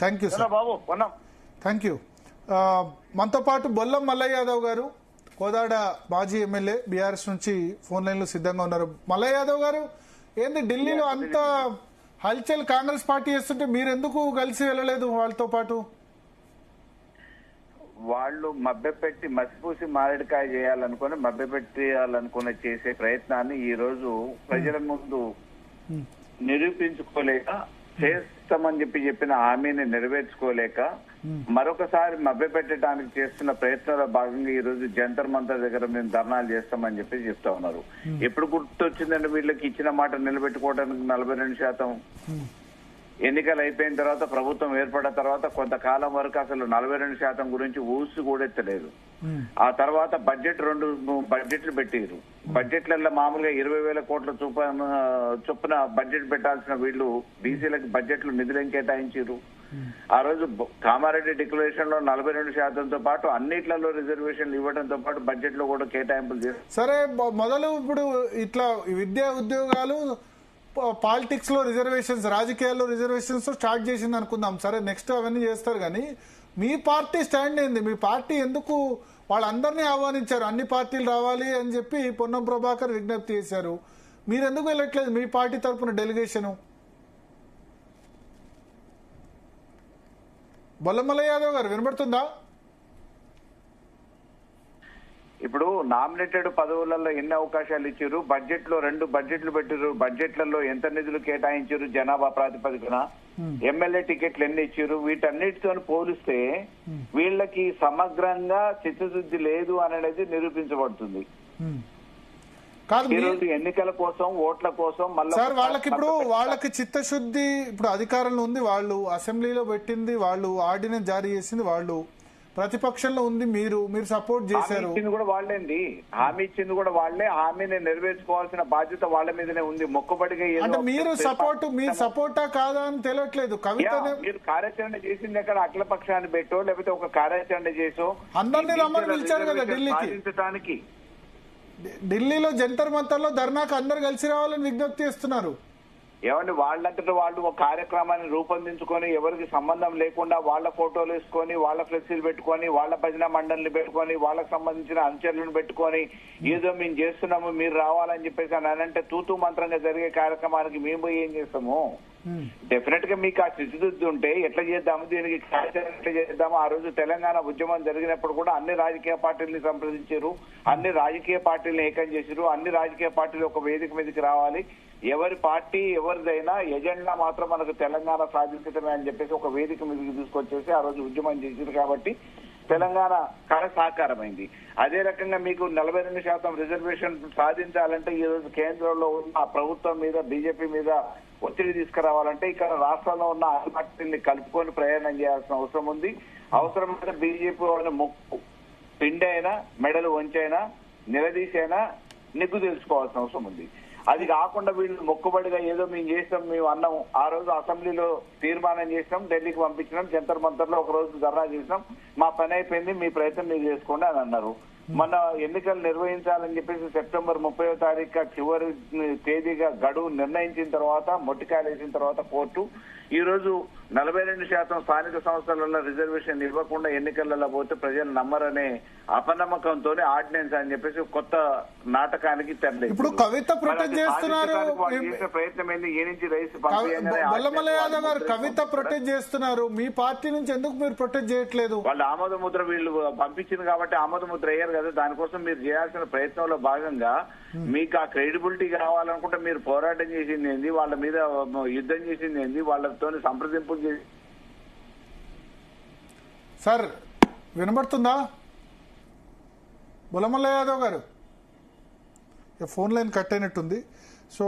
Thank you sir Babu thank you. మనతో పాటు బొల్లం మల్లయ్య యాదవ్ గారు, కోదాడ మాజీ ఎమ్మెల్యే, బీఆర్ఎస్ నుంచి ఫోన్ లైన్లో సిద్ధంగా ఉన్నారు. మల్లయ్య యాదవ్ గారు, ఏంది ఢిల్లీలో అంత హల్చల్ కాంగ్రెస్ పార్టీ చేస్తుంటే మీరు ఎందుకు కలిసి వెళ్ళలేదు వాళ్ళతో పాటు? వాళ్ళు మభ్యపెట్టి మసిపూసి మారేడుకాయ చేయాలనుకుని మభ్యపెట్టాలనుకుని చేసే ప్రయత్నాన్ని ఈ రోజు ప్రజల ముందు నిరూపించుకోలేక, చేస్తామని చెప్పిన హామీని నెరవేర్చుకోలేక మరొకసారి మభ్యపెట్టడానికి చేస్తున్న ప్రయత్నంలో భాగంగా ఈ రోజు జంతర్ మంతర్ దగ్గర మేము ధర్నాలు చేస్తామని చెప్తా ఉన్నారు. ఎప్పుడు గుర్తొచ్చిందండి వీళ్ళకి ఇచ్చిన మాట నిలబెట్టుకోవడానికి? 42% ఎన్నికలు అయిపోయిన తర్వాత, ప్రభుత్వం ఏర్పడిన తర్వాత కొంతకాలం వరకు అసలు 42% గురించి ఊసి కూడా ఎత్తలేదు. ఆ తర్వాత రెండు బడ్జెట్లు పెట్టారు. బడ్జెట్లలో మామూలుగా 20,000 కోట్ల చొప్పున బడ్జెట్ పెట్టాల్సిన వీళ్ళు బీసీలకు బడ్జెట్లు నిధులు కేటాయించారు. ఆ రోజు కామారెడ్డి డిక్లరేషన్ లో 42%తో పాటు అన్నిట్లలో రిజర్వేషన్లు ఇవ్వడంతో పాటు బడ్జెట్ లో కూడా కేటాయింపులు చేస్తారు. సరే, మొదలు ఇప్పుడు ఇట్లా విద్యా ఉద్యోగాలు, పాలిటిక్స్ లో రిజర్వేషన్స్, రాజకీయాల్లో రిజర్వేషన్స్ స్టార్ట్ చేసింది అనుకుందాం. సరే, నెక్స్ట్ అవన్నీ చేస్తారు. కానీ మీ పార్టీ స్టాండ్ ఏంది? మీ పార్టీ ఎందుకు వాళ్ళందరినీ ఆహ్వానించారు? అన్ని పార్టీలు రావాలి అని చెప్పి పొన్నం ప్రభాకర్ విజ్ఞప్తి చేశారు. మీరు ఎందుకు వెళ్ళట్లేదు మీ పార్టీ తరఫున డెలిగేషను? బొల్లమల్ల యాదవ్ గారు, వినబడుతుందా? ఇప్పుడు నామినేటెడ్ పదవులలో ఎన్ని అవకాశాలు ఇచ్చారు? బడ్జెట్ లో 2 బడ్జెట్లు పెట్టారు. బడ్జెట్లలో ఎంత నిధులు కేటాయించారు? జనాభా ప్రాతిపదికన ఎమ్మెల్యే టికెట్లు ఎన్ని ఇచ్చారు? వీటన్నిటితో పోలిస్తే వీళ్ళకి సమగ్రంగా చిత్తశుద్ధి లేదు అనేది నిరూపించబడుతుంది. ఈరోజు ఎన్నికల కోసం, ఓట్ల కోసం సార్, వాళ్ళకి చిత్తశుద్ధి ఇప్పుడు అధికారంలో ఉంది, వాళ్ళు అసెంబ్లీలో పెట్టింది, వాళ్ళు ఆర్డినెన్స్ జారీ చేసింది, వాళ్ళు ప్రతిపక్షంలో ఉంది, మీరు సపోర్ట్ చేశారు. కూడా వాళ్ళేంది, హామీ ఇచ్చింది కూడా వాళ్ళే. హామీని నెరవేర్చుకోవాల్సిన బాధ్యత వాళ్ళ మీదనే ఉంది. మొక్కుబడిగా అంటే మీరు సపోర్టా కాదా అని తెలియట్లేదు. కవిత మీరు కార్యాచరణ చేసింది ఎక్కడ? అఖిల పక్షాన్ని పెట్టో లేకపోతే ఒక కార్యాచరణ చేసో అందరినీ రమ్మని పిలిచారు కదా ఢిల్లీకి. ఢిల్లీలో జంతర్ మంతర్ లో ధర్నాకు అందరు కలిసి రావాలని విజ్ఞప్తి చేస్తున్నారు. ఏమంటే వాళ్ళంతటా వాళ్ళు ఒక కార్యక్రమాన్ని రూపొందించుకొని, ఎవరికి సంబంధం లేకుండా వాళ్ళ ఫోటోలు వేసుకొని, వాళ్ళ ఫ్లెక్సీలు పెట్టుకొని, వాళ్ళ భజన మండలిని పెట్టుకొని, వాళ్ళకి సంబంధించిన అనుచరులను పెట్టుకొని ఏదో మేము చేస్తున్నాము మీరు రావాలని చెప్పేసి అని అంటే తూతూ మంత్రంగా జరిగే కార్యక్రమానికి మేము ఏం చేస్తాము? డెఫినెట్ గా మీకు ఆ చిత్తశుద్ధి ఉంటే ఎట్లా చేద్దాము, దీనికి కార్యాచరణ ఎట్లా చేద్దాము? ఆ రోజు తెలంగాణ ఉద్యమం జరిగినప్పుడు కూడా అన్ని రాజకీయ పార్టీలని సంప్రదించారు, అన్ని రాజకీయ పార్టీలను ఏకం చేశారు. అన్ని రాజకీయ పార్టీలు ఒక వేదిక మీదకి రావాలి, ఎవరి పార్టీ ఎవరిదైనా ఎజెండా మాత్రం మనకు తెలంగాణ సాధించడమే అని చెప్పేసి ఒక వేదిక మీదకి తీసుకొచ్చేసి ఆ రోజు ఉద్యమం చేశారు. కాబట్టి తెలంగాణ కళ సాకారమైంది. అదే రకంగా మీకు 42% రిజర్వేషన్ సాధించాలంటే ఈ రోజు కేంద్రంలో ఉన్న ప్రభుత్వం మీద, బీజేపీ మీద ఒత్తిడి తీసుకురావాలంటే ఇక్కడ రాష్ట్రంలో ఉన్న అన్ని పార్టీల్ని కలుపుకొని ప్రయాణం చేయాల్సిన అవసరం ఉంది. అవసరమైన బీజేపీ ముక్కు పిండి అయినా, మెడలు వంచైనా, నిలదీసైనా నిగ్గు తెలుసుకోవాల్సిన అవసరం ఉంది. అది కాకుండా వీళ్ళు మొక్కుబడిగా ఏదో మేము చేస్తాం, మేము అన్నాం. ఆ రోజు అసెంబ్లీలో తీర్మానం చేసినాం, ఢిల్లీకి పంపించినాం, జంతర్ మంతర్ లో ఒక రోజు ధర్నా చేసినాం, మా పని అయిపోయింది, మీ ప్రయత్నం మీరు చేసుకోండి అని అన్నారు. మన ఎన్నికలు నిర్వహించాలని చెప్పేసి సెప్టెంబర్ 30వ తారీఖు చివరి తేదీగా గడువు నిర్ణయించిన తర్వాత, మొట్టికాయలు వేసిన తర్వాత కోర్టు ఈ రోజు 42% స్థానిక సంస్థలలో రిజర్వేషన్ ఇవ్వకుండా ఎన్నికలలో పోతే ప్రజలు నమ్మరనే అపనమ్మకంతో ఆర్డినెన్స్ అని చెప్పేసి కొత్త నాటకానికి తెరలేదు. ఇప్పుడు కవిత ప్రొటెక్ట్ చేస్తున్నారు, ప్రయత్నం ఏంది? ఏ నుంచి రైస్ కవిత ప్రొటెక్ట్ చేస్తున్నారు, మీ పార్టీ నుంచి ఎందుకు మీరు ప్రొటెక్ట్ చేయట్లేదు? వాళ్ళు ఆమోద ముద్ర వీళ్ళు పంపించింది కాబట్టి ఆమోద ముద్ర అయ్యారు కదా. దానికోసం మీరు చేయాల్సిన ప్రయత్నంలో భాగంగా మీకు ఆ క్రెడిబిలిటీ కావాలనుకుంటే మీరు పోరాటం చేసింది ఏంది, వాళ్ళ మీద యుద్ధం చేసింది ఏంది, వాళ్ళతో సంప్రదింపులు చేసి. సార్, వినబడుతుందా బొల్లమల్ల యాదవ్ గారు? ఫోన్ లైన్ కట్ అయినట్టుంది. సో